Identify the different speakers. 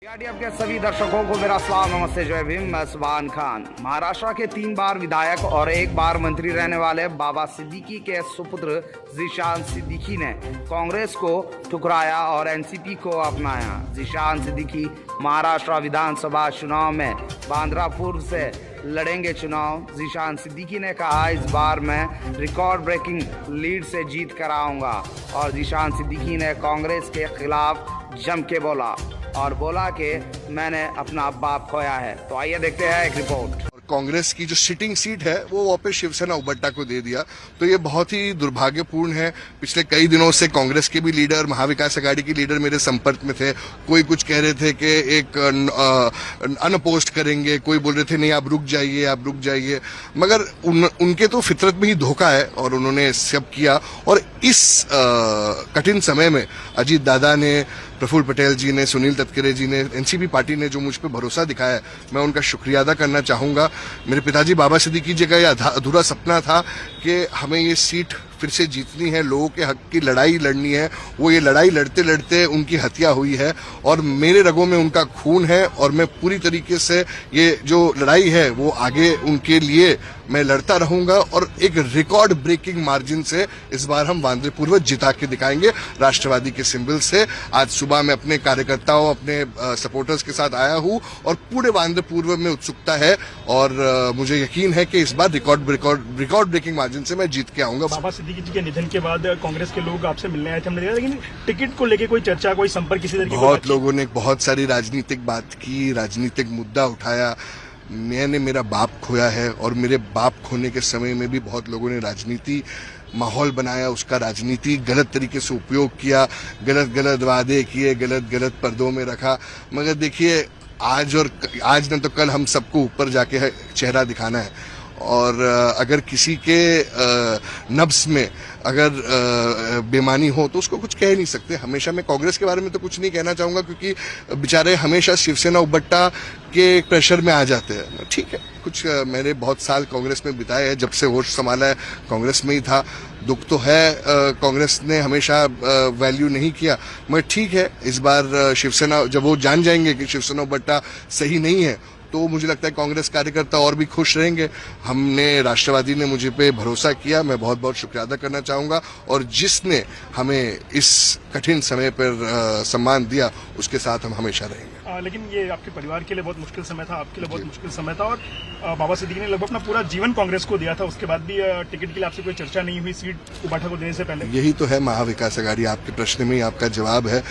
Speaker 1: आपके सभी दर्शकों को मेरा सलाम, नमस्ते, जय भीम। मैं सुभान खान। महाराष्ट्र के 3 बार विधायक और 1 बार मंत्री रहने वाले बाबा सिद्दीकी के सुपुत्र जीशान सिद्दीकी ने कांग्रेस को ठुकराया और एनसीपी को अपनाया। जीशान सिद्दीकी महाराष्ट्र विधानसभा चुनाव में बांद्रा पूर्व से लड़ेंगे चुनाव। जीशान सिद्दीकी ने कहा, इस बार मैं रिकॉर्ड ब्रेकिंग लीड से जीत कर आऊंगा। और जीशान सिद्दीकी ने कांग्रेस के खिलाफ जम के बोला और बोला कि मैंने अपना बाप खोया है। तो आइए देखते हैं एक रिपोर्ट।
Speaker 2: कांग्रेस की जो सिटिंग सीट है वो वापस शिवसेना उबट्टा को दे दिया, तो ये बहुत ही दुर्भाग्यपूर्ण है। पिछले कई दिनों से कांग्रेस के भी लीडर, महाविकास आघाड़ी के लीडर मेरे संपर्क में थे। कोई कुछ कह रहे थे कि एक अनपोस्ट करेंगे, कोई बोल रहे थे नहीं आप रुक जाइए, मगर उनके तो फितरत में ही धोखा है और उन्होंने सब किया। और इस कठिन समय में अजीत दादा ने, प्रफुल्ल पटेल जी ने, सुनील तटकरे जी ने, एनसीपी पार्टी ने जो मुझ पर भरोसा दिखाया है, मैं उनका शुक्रिया अदा करना चाहूंगा। मेरे पिताजी बाबा सिद्दीकी जी का यह अधूरा सपना था कि हमें ये सीट फिर से जीतनी है, लोगों के हक की लड़ाई लड़नी है। वो ये लड़ाई लड़ते लड़ते उनकी हत्या हुई है और मेरे रगों में उनका खून है और मैं पूरी तरीके से ये जो लड़ाई है वो आगे उनके लिए मैं लड़ता रहूंगा और एक रिकॉर्ड ब्रेकिंग मार्जिन से इस बार हम बांद्रा पूर्व जिता के दिखाएंगे राष्ट्रवादी के सिंबल से। आज सुबह मैं अपने कार्यकर्ताओं, अपने सपोर्टर्स के साथ आया हूं और पूरे बांद्रा पूर्व में उत्सुकता है और मुझे यकीन है कि इस बार रिकॉर्ड ब्रेकिंग मार्जिन से मैं जीत के आऊंगा।
Speaker 3: बाबा सिद्दीकी जी के निधन के बाद कांग्रेस के लोग आपसे मिलने आए थे, हमने देखा, लेकिन टिकट को लेके कोई चर्चा, कोई संपर्क किसी तरह की?
Speaker 2: बहुत लोगों ने बहुत सारी राजनीतिक बात की, राजनीतिक मुद्दा उठाया। मैंने मेरा बाप खोया है और मेरे बाप खोने के समय में भी बहुत लोगों ने राजनीति माहौल बनाया, उसका राजनीति गलत तरीके से उपयोग किया, गलत वादे किए, गलत पर्दों में रखा। मगर देखिए, आज न तो कल हम सबको ऊपर जाके चेहरा दिखाना है और अगर किसी के नब्स में अगर बेमानी हो तो उसको कुछ कह नहीं सकते। हमेशा मैं कांग्रेस के बारे में तो कुछ नहीं कहना चाहूंगा क्योंकि बेचारे हमेशा शिवसेना उबट्टा के प्रेशर में आ जाते हैं। ठीक है, कुछ मैंने बहुत साल कांग्रेस में बिताए हैं, जब से होश संभाला है कांग्रेस में ही था। दुख तो है, कांग्रेस ने हमेशा वैल्यू नहीं किया, मगर ठीक है, इस बार शिवसेना, जब वो जान जाएंगे कि शिवसेना उबट्टा सही नहीं है तो मुझे लगता है कांग्रेस कार्यकर्ता और भी खुश रहेंगे। हमने, राष्ट्रवादी ने मुझे पे भरोसा किया, मैं बहुत बहुत शुक्रिया अदा करना चाहूंगा और जिसने हमें इस कठिन समय पर सम्मान दिया उसके साथ हम हमेशा रहेंगे।
Speaker 3: लेकिन ये आपके परिवार के लिए बहुत मुश्किल समय था, आपके लिए बहुत मुश्किल समय था और बाबा सिद्दीकी ने लगभग अपना पूरा जीवन कांग्रेस को दिया था, उसके बाद भी टिकट के लिए आपसे कोई चर्चा नहीं हुई सीट उबाठा को देने से पहले?
Speaker 2: यही तो है महाविकास आघाड़ी, आपके प्रश्न में ही आपका जवाब है।